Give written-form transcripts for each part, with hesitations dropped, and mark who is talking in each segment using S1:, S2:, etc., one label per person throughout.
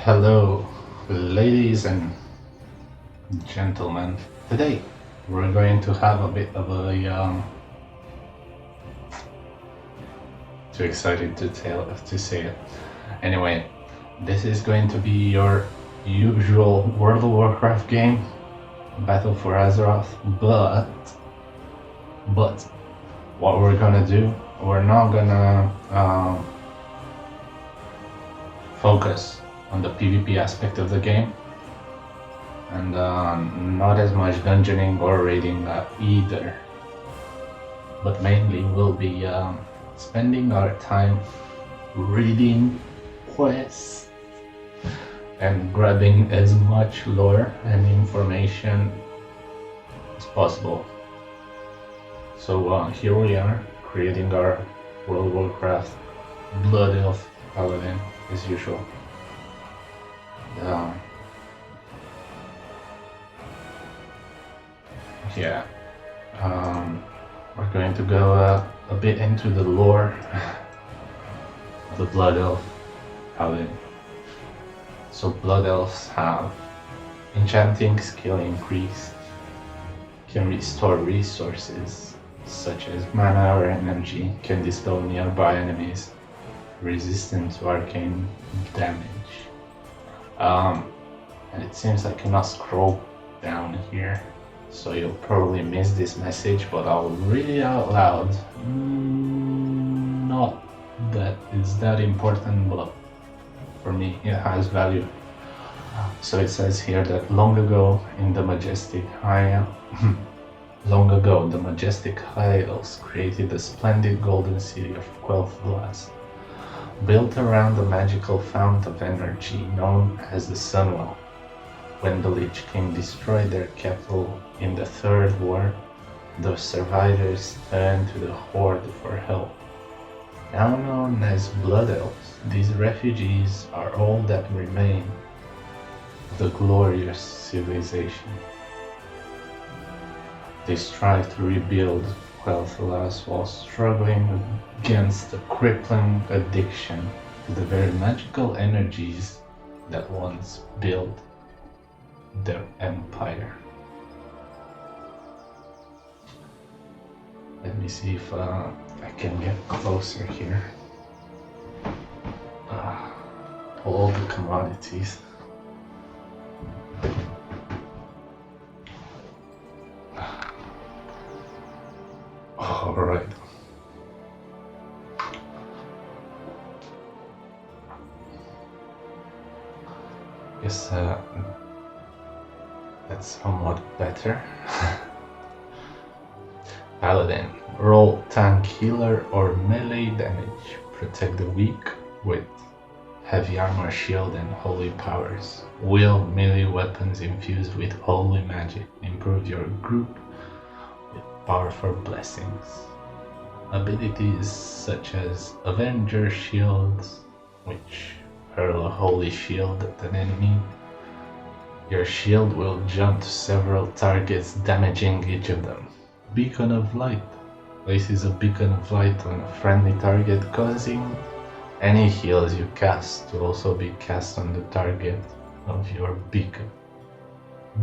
S1: Hello, ladies and gentlemen. Today we're going to have a bit of a too excited to say it. Anyway, this is going to be your usual World of Warcraft game, Battle for Azeroth. But what we're gonna do, we're not gonna focus on the PvP aspect of the game, and not as much dungeoning or raiding either. But mainly we'll be spending our time reading quests and grabbing as much lore and information as possible. So here we are, creating our World of Warcraft Blood Elf Paladin as usual. Yeah, we're going to go a bit into the lore of the Blood Elf Paladin. So Blood Elves have enchanting skill increase, can restore resources such as mana or energy, can dispel nearby enemies, resistant to arcane damage. And it seems I cannot scroll down here, so you'll probably miss this message, but I'll read it out loud. Not that it's that important, but for me it has value. So it says here that long ago the majestic High Elves created a splendid golden city of Quel'Thalas, built around a magical fount of energy known as the Sunwell. When the Lich King destroyed their capital in the Third War, the survivors turned to the Horde for help. Now known as Blood Elves, these refugees are all that remain of the glorious civilization. They strive to rebuild Quel'Thalas while struggling against a crippling addiction to the very magical energies that once built their empire. Let me see if I can get closer here. All the commodities. Alright. Guess that's somewhat better. Paladin. Roll tank, healer, or melee damage. Protect the weak with heavy armor, shield, and holy powers. Wield melee weapons infused with holy magic. Improve your group with powerful blessings. Abilities such as Avenger Shields, which hurl a holy shield at an enemy. Your shield will jump to several targets, damaging each of them. Beacon of Light. Places a beacon of light on a friendly target, causing any heals you cast to also be cast on the target of your beacon.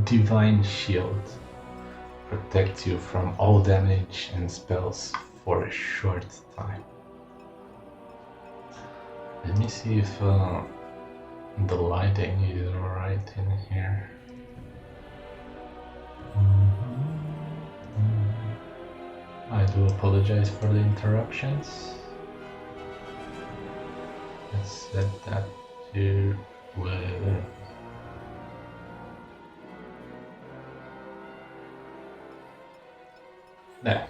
S1: Divine Shield. Protect you from all damage and spells for a short time. Let me see if the lighting is alright in here. I do apologize for the interruptions. Let's set that to where. There.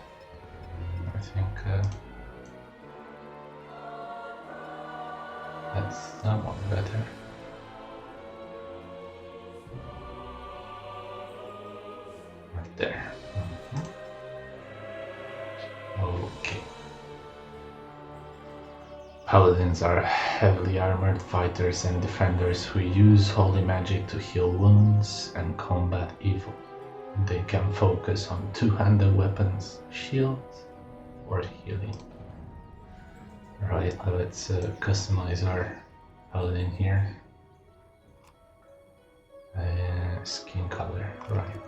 S1: I think that's somewhat better. Right there. Okay. Paladins are heavily armored fighters and defenders who use holy magic to heal wounds and combat evil. They can focus on two-handed weapons, shields, or healing. Right, let's customize our paladin here. Skin color, right.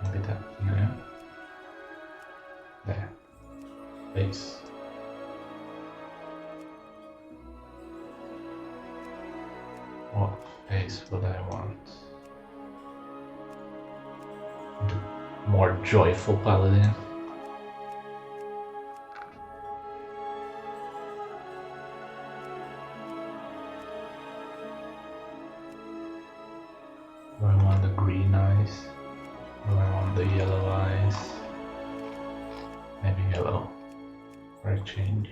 S1: Maybe that, no. There. Face. What face would I want? The more joyful paladin. Do I want the green eyes? Do I want the yellow eyes? Maybe yellow for a change.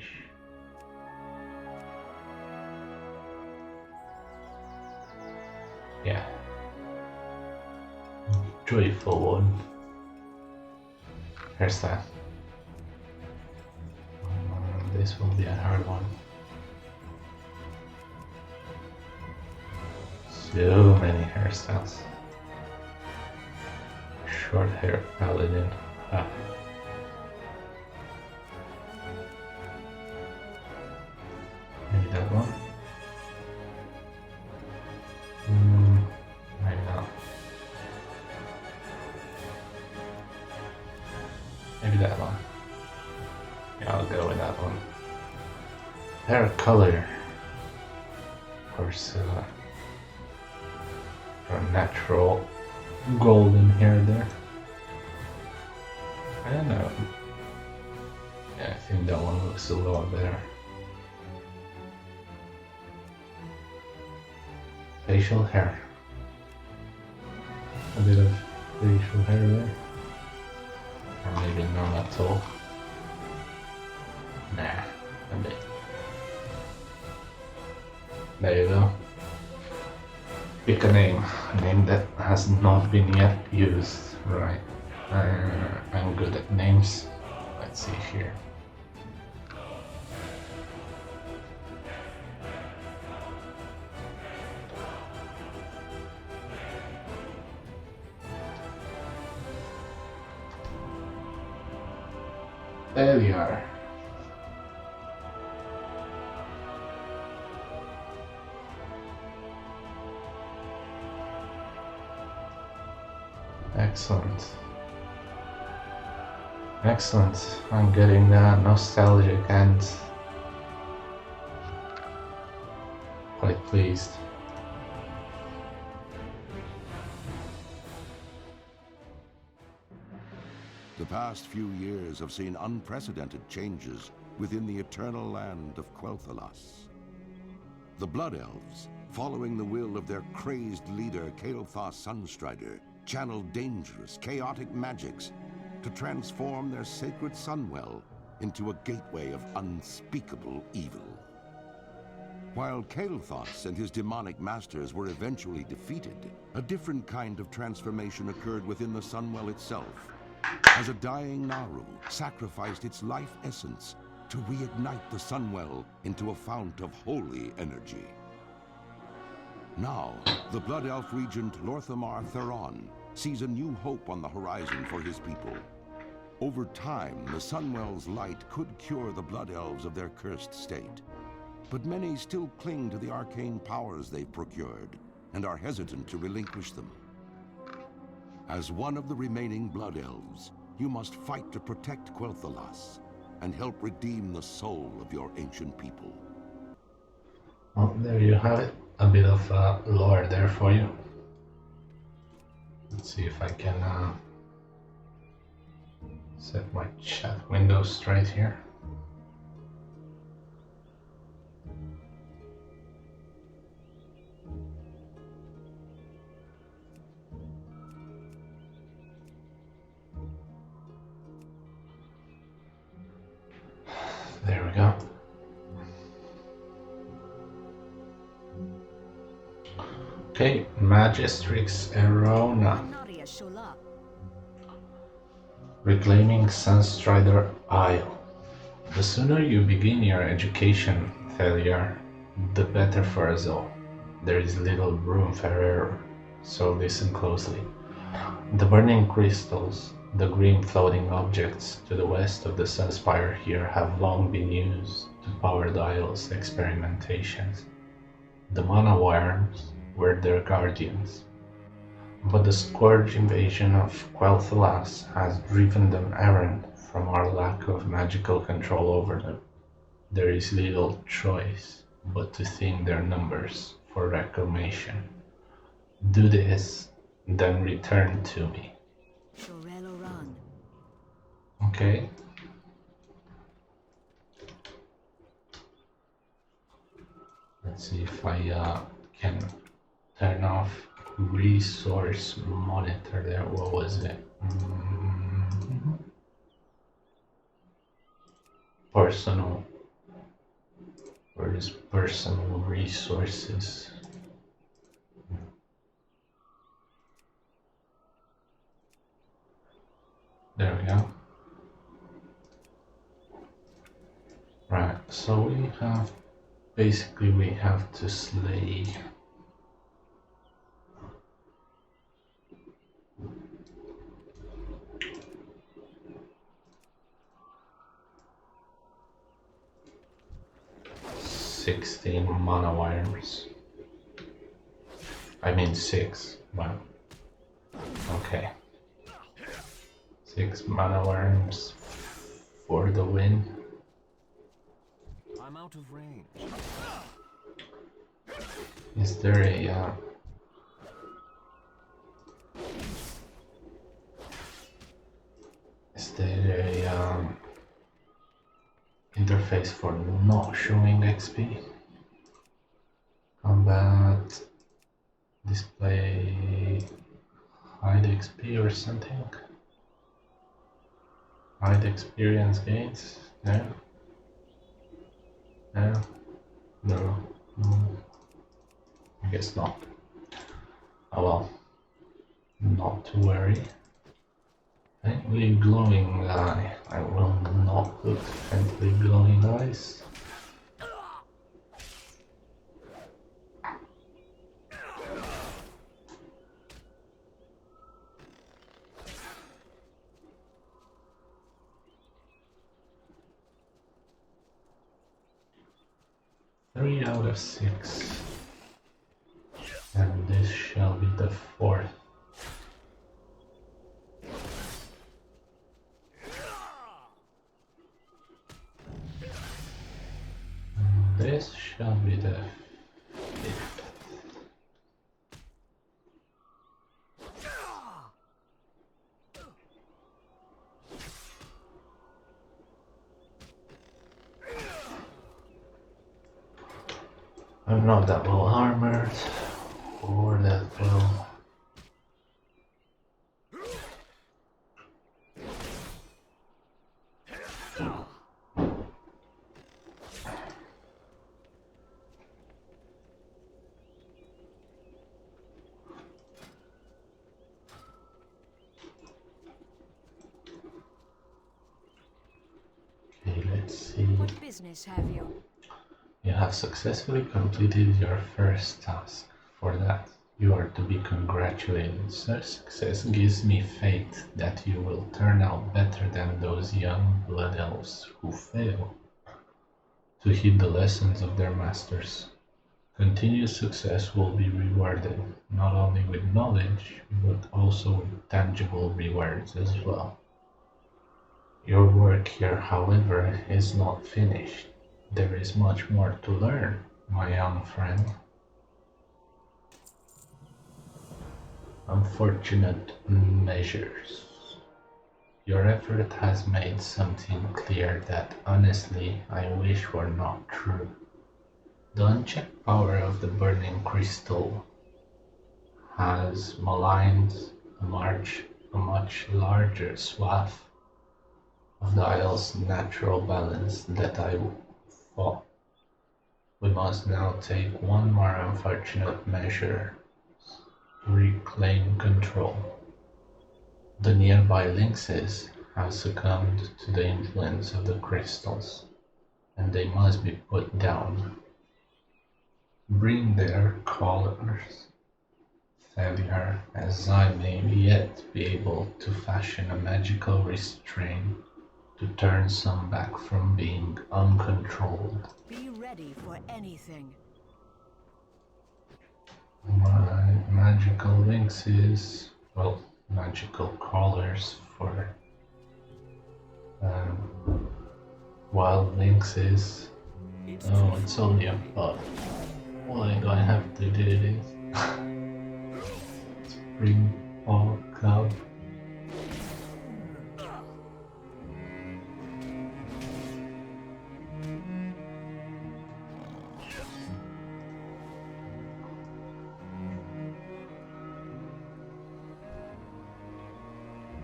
S1: Yeah. Joyful one. Hairstyle. This will be a hard one. So many hairstyles. Short hair paladin. Ah. Maybe that one. Maybe not. Maybe that one. Yeah, I'll go with that one. Hair color. Of course, for natural golden hair there. I don't know. Yeah, I think that one looks a lot better. Facial hair. A bit of facial hair there. Or maybe none at all. Nah, a bit. There you go. Pick a name that has not been yet used. Right. I'm good at names. Let's see here. There we are. Excellent. Excellent. I'm getting nostalgic and quite pleased.
S2: The past few years have seen unprecedented changes within the eternal land of Quel'Thalas. The Blood Elves, following the will of their crazed leader Kael'thas Sunstrider, channeled dangerous, chaotic magics to transform their sacred Sunwell into a gateway of unspeakable evil. While Kael'thas and his demonic masters were eventually defeated, a different kind of transformation occurred within the Sunwell itself, as a dying Naru sacrificed its life essence to reignite the Sunwell into a fount of holy energy. Now, the Blood Elf Regent Lorthamar Theron sees a new hope on the horizon for his people. Over time, the Sunwell's light could cure the Blood Elves of their cursed state. But many still cling to the arcane powers they've procured and are hesitant to relinquish them. As one of the remaining Blood Elves, you must fight to protect Quel'Thalas and help redeem the soul of your ancient people.
S1: Well, there you have it. A bit of lore there for you. Let's see if I can set my chat window straight here. There we go. Okay, Magistrix Erona. Reclaiming Sunstrider Isle. The sooner you begin your education, Thalia, the better for us all. There is little room for error, so listen closely. The burning crystals, the green floating objects to the west of the Sunspire here have long been used to power the Isle's experimentations. The mana worms were their guardians, but the Scourge invasion of Quel'Thalas has driven them errant from our lack of magical control over them. There is little choice but to thin their numbers for reclamation. Do this, then return to me. Okay. Let's see if I can turn off resource monitor there. What was it? Personal. Where is personal resources? There we go. Right, so we have basically we have to slay $16 mana worms. I mean 6, but okay. 6 mana worms for the win.
S2: I'm out of range.
S1: Is there a interface for not showing XP? Combat display hide XP or something? Hide experience gains? No? No? No. I guess not. Oh well. Not to worry. Faintly glowing eye. I will not put faintly glowing eyes. Three out of 6. And this shall be the 4th. This shall be the 5th. I'm not that well armored, or that well. Okay, let's see.
S3: What business have you?
S1: You have successfully completed your first task. For that, you are to be congratulated. Such success gives me faith that you will turn out better than those young blood elves who fail to heed the lessons of their masters. Continuous success will be rewarded, not only with knowledge, but also with tangible rewards as well. Your work here, however, is not finished. There is much more to learn, my young friend. Unfortunate measures. Your effort has made something clear that honestly I wish were not true. The unchecked power of the burning crystal has maligned a much larger swath of the isle's natural balance that I thought. We must now take one more unfortunate measure to reclaim control. The nearby lynxes have succumbed to the influence of the crystals, and they must be put down. Bring their colors. Failure, as I may yet be able to fashion a magical restraint to turn some back from being uncontrolled.
S3: Be ready for anything.
S1: My magical links is, well, magical colors for um, wild links is, oh, it's only a buff. Why do I have to do this? Spring Fall Cub.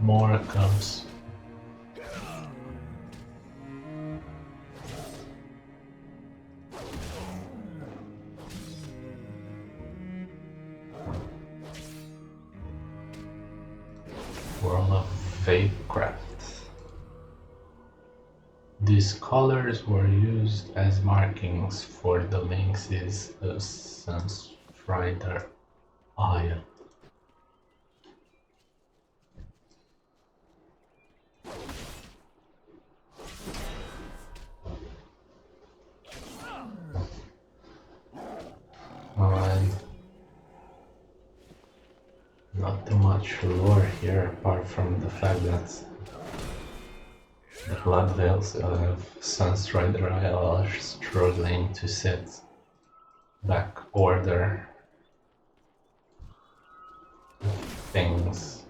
S1: More cubs. World of Warcraft. These colors were used as markings for the lynxes of Sunstrider Isle. And not too much lore here apart from the fact that the Blood Veils of Sunstrider Isle are struggling to set back order things.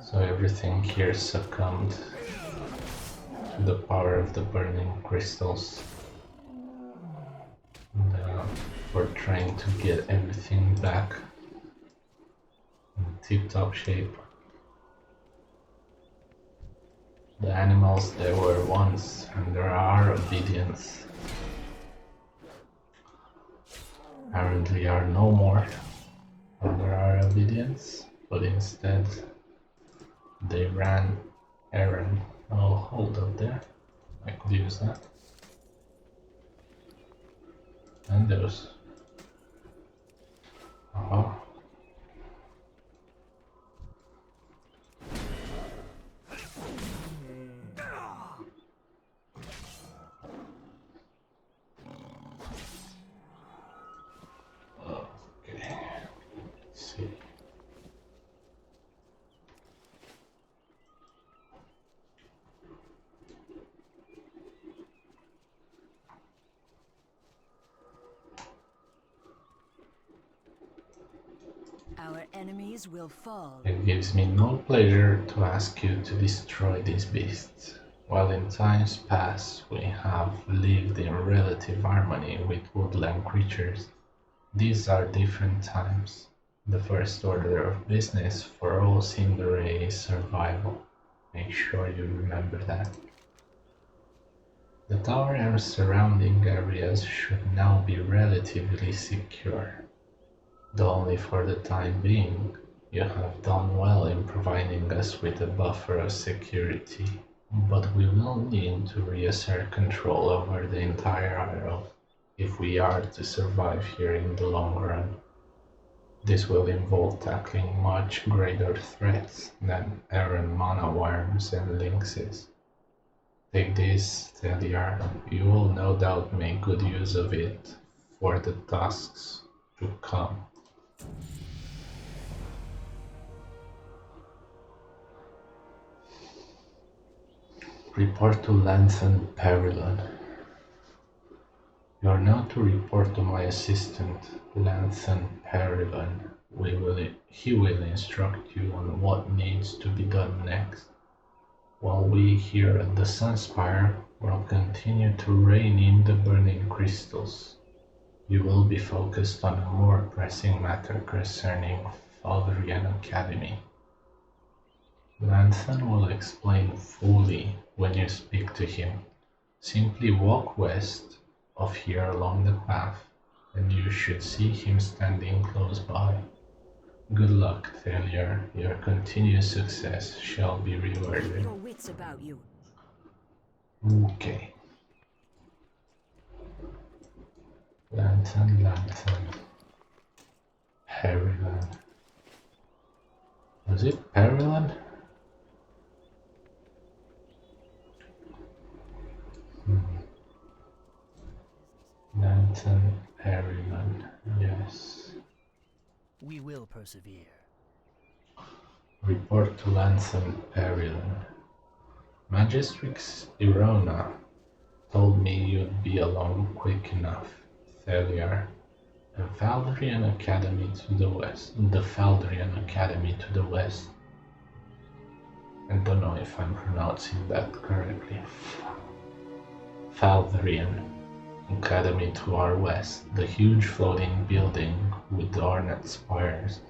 S1: So everything here succumbed to the power of the burning crystals. And, we're trying to get everything back in tip-top shape. The animals there were once, and there are obedience. Apparently are no more, and there are obedience, but instead they ran errand. Oh, hold up there. I could use that. And those. Oh. Okay. Let's see.
S3: Our enemies will fall.
S1: It gives me no pleasure to ask you to destroy these beasts. While in times past we have lived in relative harmony with woodland creatures, these are different times. The first order of business for all Cinderae is survival. Make sure you remember that. The tower and surrounding areas should now be relatively secure. Though only for the time being, you have done well in providing us with a buffer of security, but we will need to reassert control over the entire isle if we are to survive here in the long run. This will involve tackling much greater threats than errant mana worms and lynxes. Take this, Teliar. You will no doubt make good use of it for the tasks to come. Report to Lanthan Perilon. You are now to report to my assistant, Lanthan Perilon. He will instruct you on what needs to be done next, while we here at the Sunspire will continue to rein in the burning crystals. You will be focused on a more pressing matter concerning Falverian Academy. Lanthan will explain fully when you speak to him. Simply walk west of here along the path, and you should see him standing close by. Good luck, Thalia. Your continued success shall be rewarded.
S3: Your wits about you.
S1: Okay. Lanthan. Perilon. Was it Perilon? Lansam Perryman, yes.
S4: We will persevere.
S1: Report to Lansam Perryman. Magistrix Irona told me you'd be along quick enough, Theliar. The Valdrian Academy to the west. The Valdrian Academy to the west. I don't know if I'm pronouncing that correctly. Valdrian Academy to our west. The huge floating building with ornate spires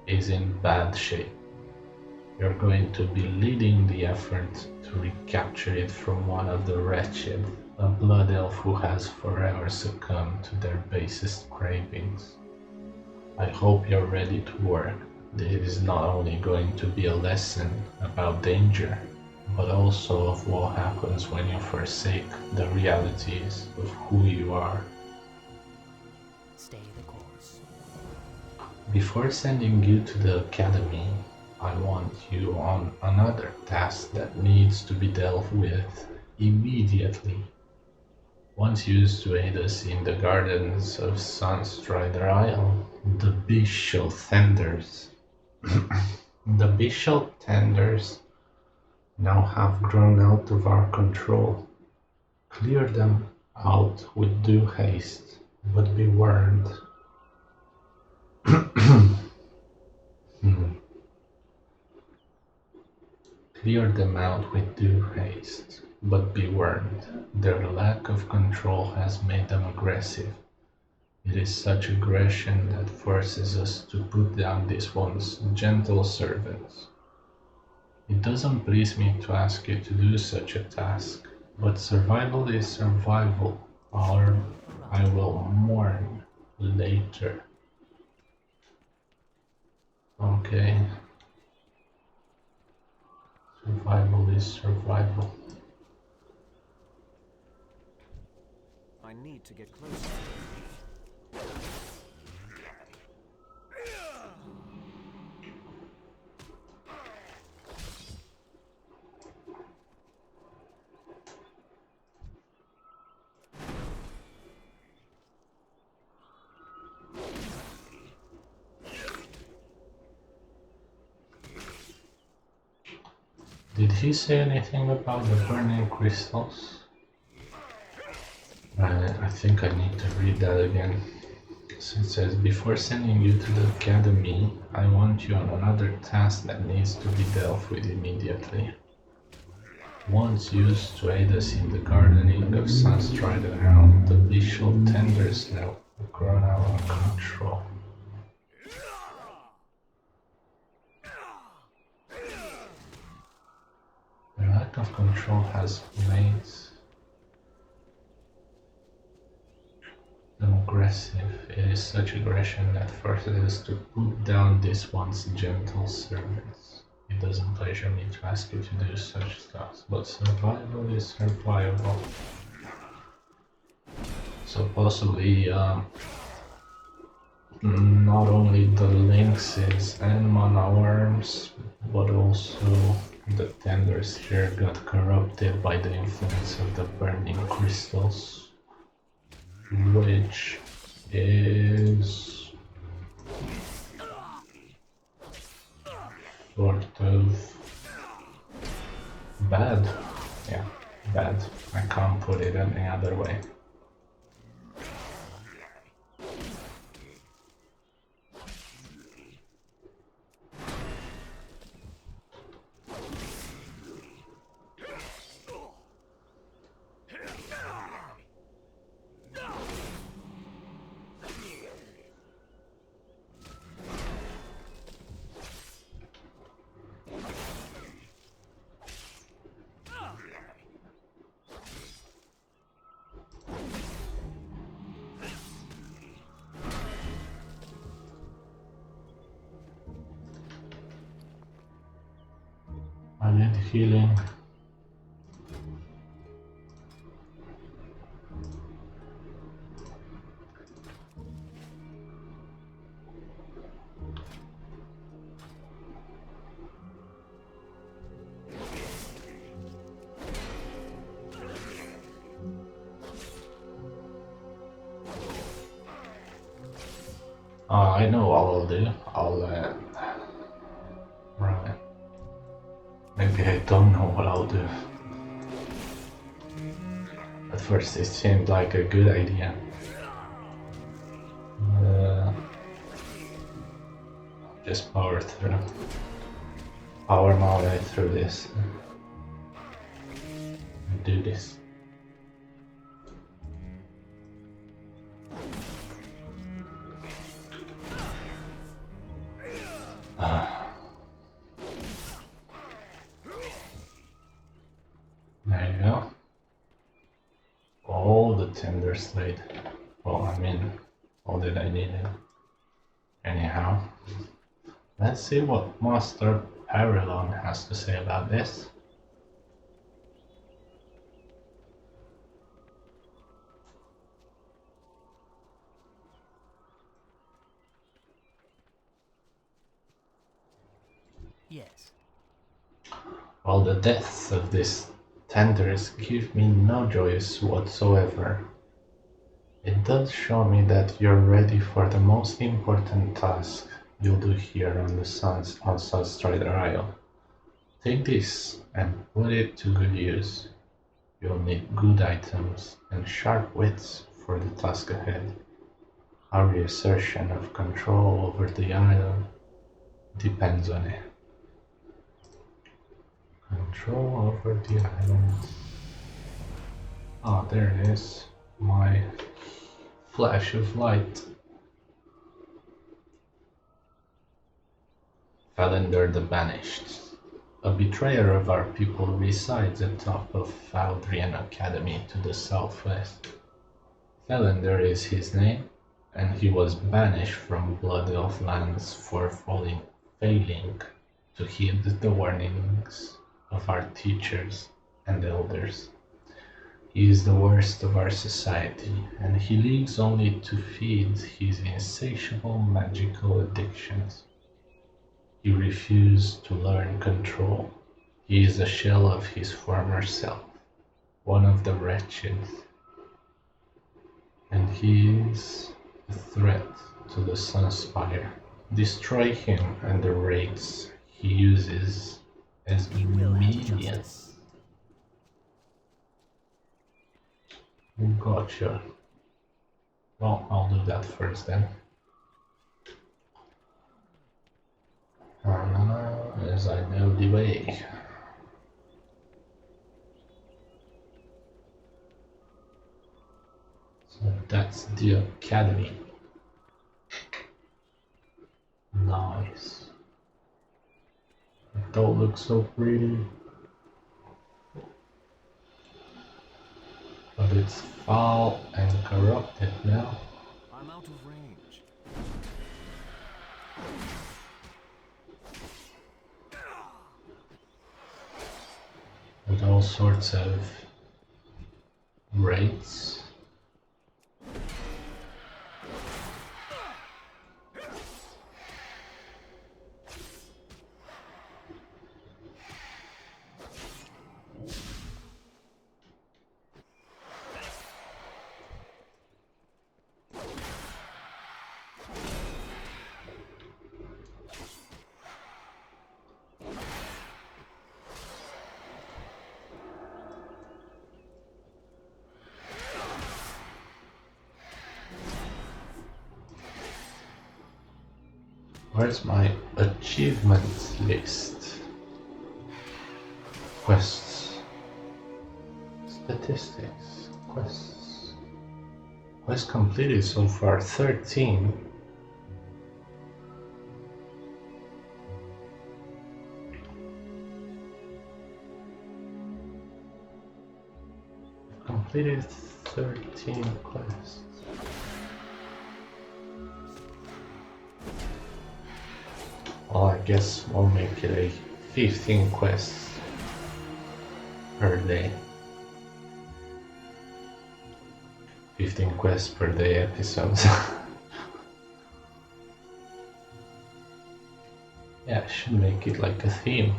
S1: is in bad shape. You're going to be leading the effort to recapture it from one of the wretched, a blood elf who has forever succumbed to their basest cravings. I hope you're ready to work. This is not only going to be a lesson about danger, but also of what happens when you forsake the realities of who you are.
S4: Stay the course.
S1: Before sending you to the academy, I want you on another task that needs to be dealt with immediately. Once used to aid us in the gardens of Sunstrider Isle, the bestial tenders. The bestial tenders now have grown out of our control. Clear them out with due haste, but be warned. Clear them out with due haste, but be warned. Their lack of control has made them aggressive. It is such aggression that forces us to put down these once gentle servants. It doesn't please me to ask you to do such a task, but survival is survival, or I will mourn later. Okay. Survival is survival.
S4: I need to get closer.
S1: Did he say anything about the burning crystals? I think I need to read that again. So it says, before sending you to the academy, I want you on another task that needs to be dealt with immediately. Once used to aid us in the gardening of Sunstrider Isle, the bestial tenders now grown out of control. The lack of control has made them aggressive. It is such aggression that forces us to put down these once gentle servants. It doesn't pleasure me to ask you to do such stuff, but survival is survival. So possibly not only the lynxes and mana worms, but also the tenders here got corrupted by the influence of the burning crystals, which is sort of bad. Yeah, bad. I can't put it any other way. I need healing. I know I'll do. Right. Maybe I don't know what I'll do. At first it seemed like a good idea. Uh, just power my way through this. And do this. There you go. All the tender slate. Well, I mean, all that I needed. Anyhow, let's see what Master Parallon has to say about this.
S4: Yes.
S1: While the deaths of these tenders give me no joys whatsoever, it does show me that you're ready for the most important task you'll do here on the Sunstrider Isle. Take this and put it to good use. You'll need good items and sharp wits for the task ahead. Our reassertion of control over the island depends on it. Control over the island. Ah, there it is. My flash of light. Felender the Banished. A betrayer of our people resides atop of Valdrian Academy to the southwest. Felender is his name, and he was banished from Blood Elf lands for failing to heed the warnings of our teachers and elders. He is the worst of our society, and he lives only to feed his insatiable magical addictions. He refused to learn control. He is a shell of his former self, one of the wretched, and he is a threat to the Sunspire. Destroy him and the raids he uses as
S4: We will have
S1: minions.
S4: justice.
S1: Gotcha. Well, I'll do that first then. As I know the way. So that's the academy. Nice. It all looks so pretty. But it's foul and corrupted now.
S4: I'm out of range.
S1: With all sorts of raids. Where's my achievement list? Quests. Statistics. Quests. Quests completed so far 13. Completed 13 quests. Well, I guess we'll make it a 15 quests per day. 15 quests per day episodes. Yeah, I should make it like a theme.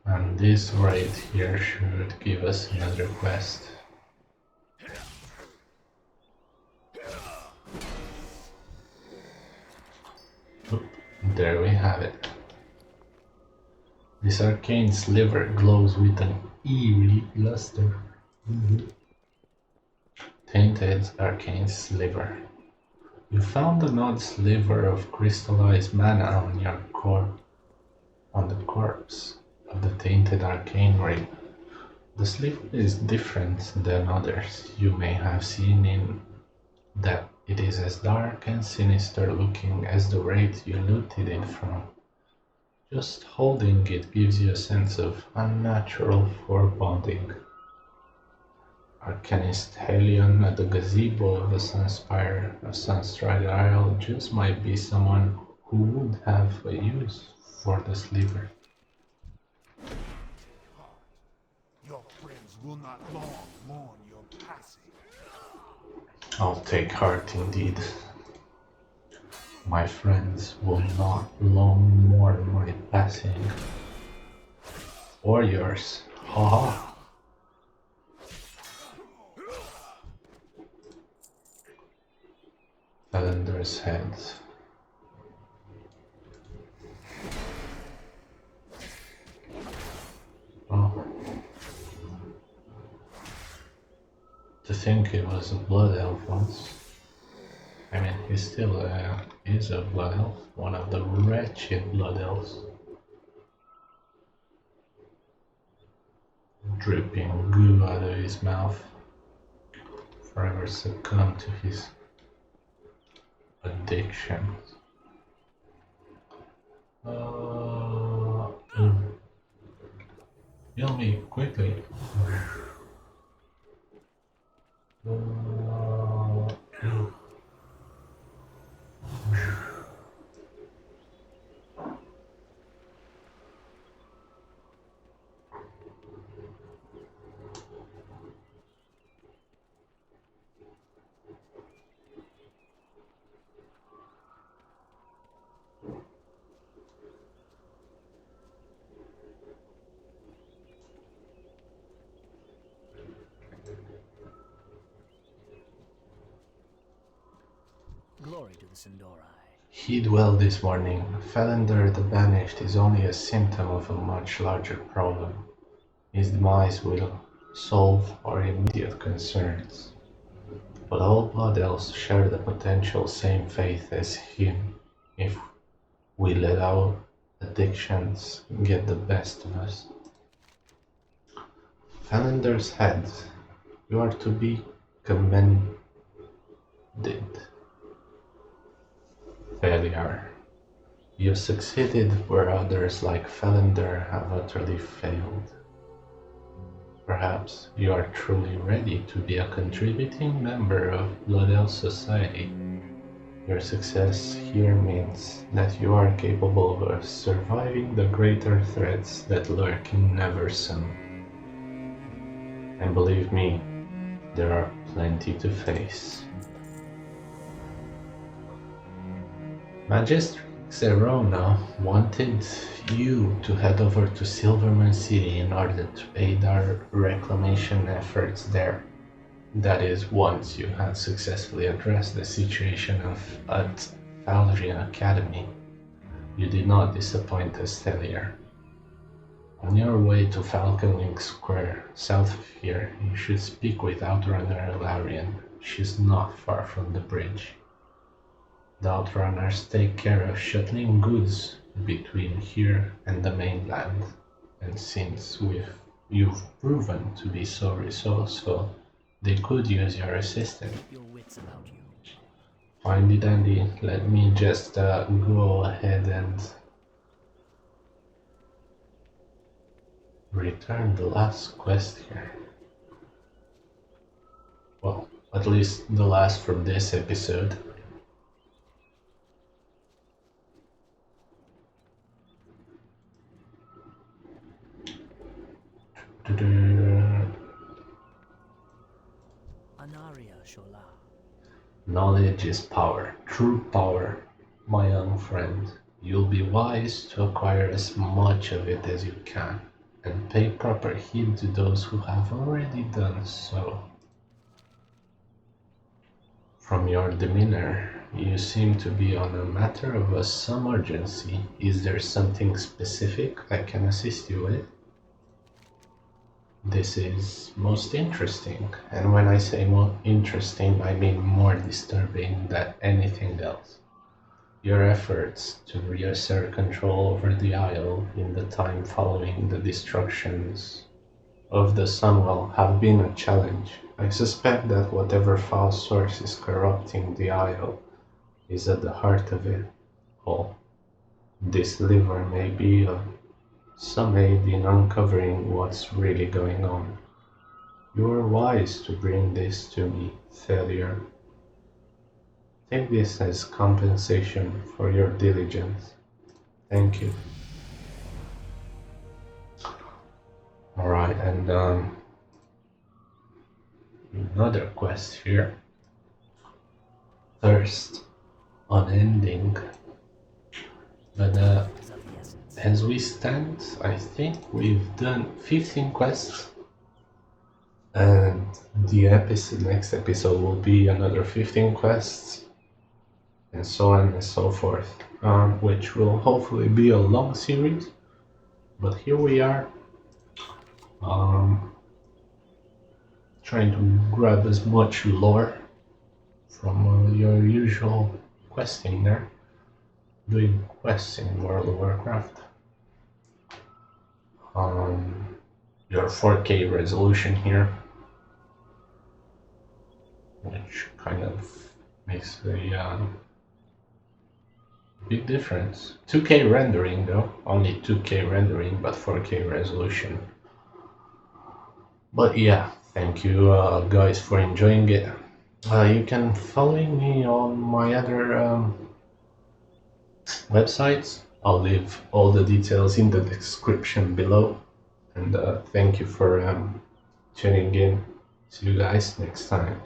S1: And this right here should give us another quest. Oop, there we have it. This arcane sliver glows with an eerie luster. Tainted arcane sliver. You found an odd sliver of crystallized mana on the corpse of the tainted arcane ring. The sliver is different than others you may have seen in that it is as dark and sinister looking as the wraith you looted it from. Just holding it gives you a sense of unnatural foreboding. Arcanist Helion at the gazebo of the Sunstride Isle just might be someone who would have a use for the sliver.
S5: Your friends will not long mourn your passing.
S1: I'll take heart indeed. My friends will not long mourn my passing. Or yours. Haha. Calendar's head. Oh. To think it was a blood elf once. I mean, he still is a blood elf, one of the wretched blood elves. Dripping goo out of his mouth, forever succumb to his addiction. Heal me quickly.
S4: Glory to the Sindori.
S1: Heed well this morning. Felender the Banished is only a symptom of a much larger problem. His demise will solve our immediate concerns. But all Blood Elves share the potential same faith as him if we let our addictions get the best of us. Felender's head, you are to be commended. Failure. You succeeded where others like Felender have utterly failed. Perhaps you are truly ready to be a contributing member of Blood Elf Society. Your success here means that you are capable of surviving the greater threats that lurk in Neversum. And believe me, there are plenty to face. Magistrate Zerona wanted you to head over to Silverman City in order to aid our reclamation efforts there. That is, once you had successfully addressed the situation at Valdrian Academy. You did not disappoint us, Tellier. On your way to Falconwing Square, south of here, you should speak with Outrunner Larian. She's not far from the bridge. The Outrunners take care of shuttling goods between here and the mainland, and since you've proven to be so resourceful, they could use your assistance.
S4: Keep your wits about you.
S1: Finally, Dandy, let me just go ahead and return the last quest here. Well, at least the last from this episode.
S4: Anaria Shola.
S1: Knowledge is power, true power, my young friend. You'll be wise to acquire as much of it as you can. and pay proper heed to those who have already done so. From your demeanor, you seem to be on a matter of some urgency. Is there something specific I can assist you with? This is most interesting, and when I say more interesting, I mean more disturbing than anything else. Your efforts to reassert control over the Isle in the time following the destructions of the Sunwell have been a challenge. I suspect that whatever foul source is corrupting the Isle is at the heart of it all. This liver may be some aid in uncovering what's really going on. You were wise to bring this to me, failure. Take this as compensation for your diligence. Thank you. Alright, and another quest here. Thirst, unending. But
S4: Is of the essence.
S1: as we stand, I think we've done 15 quests. And the next episode will be another 15 quests, and so on and so forth, which will hopefully be a long series. But here we are, trying to grab as much lore from your usual questing there, doing quests in World of Warcraft. Your 4K resolution here, which kind of makes a big difference. 2K rendering though, only 2K rendering, but 4K resolution. But yeah, thank you guys for enjoying it. You can follow me on my other websites. I'll leave all the details in the description below. And thank you for tuning in. See you guys next time.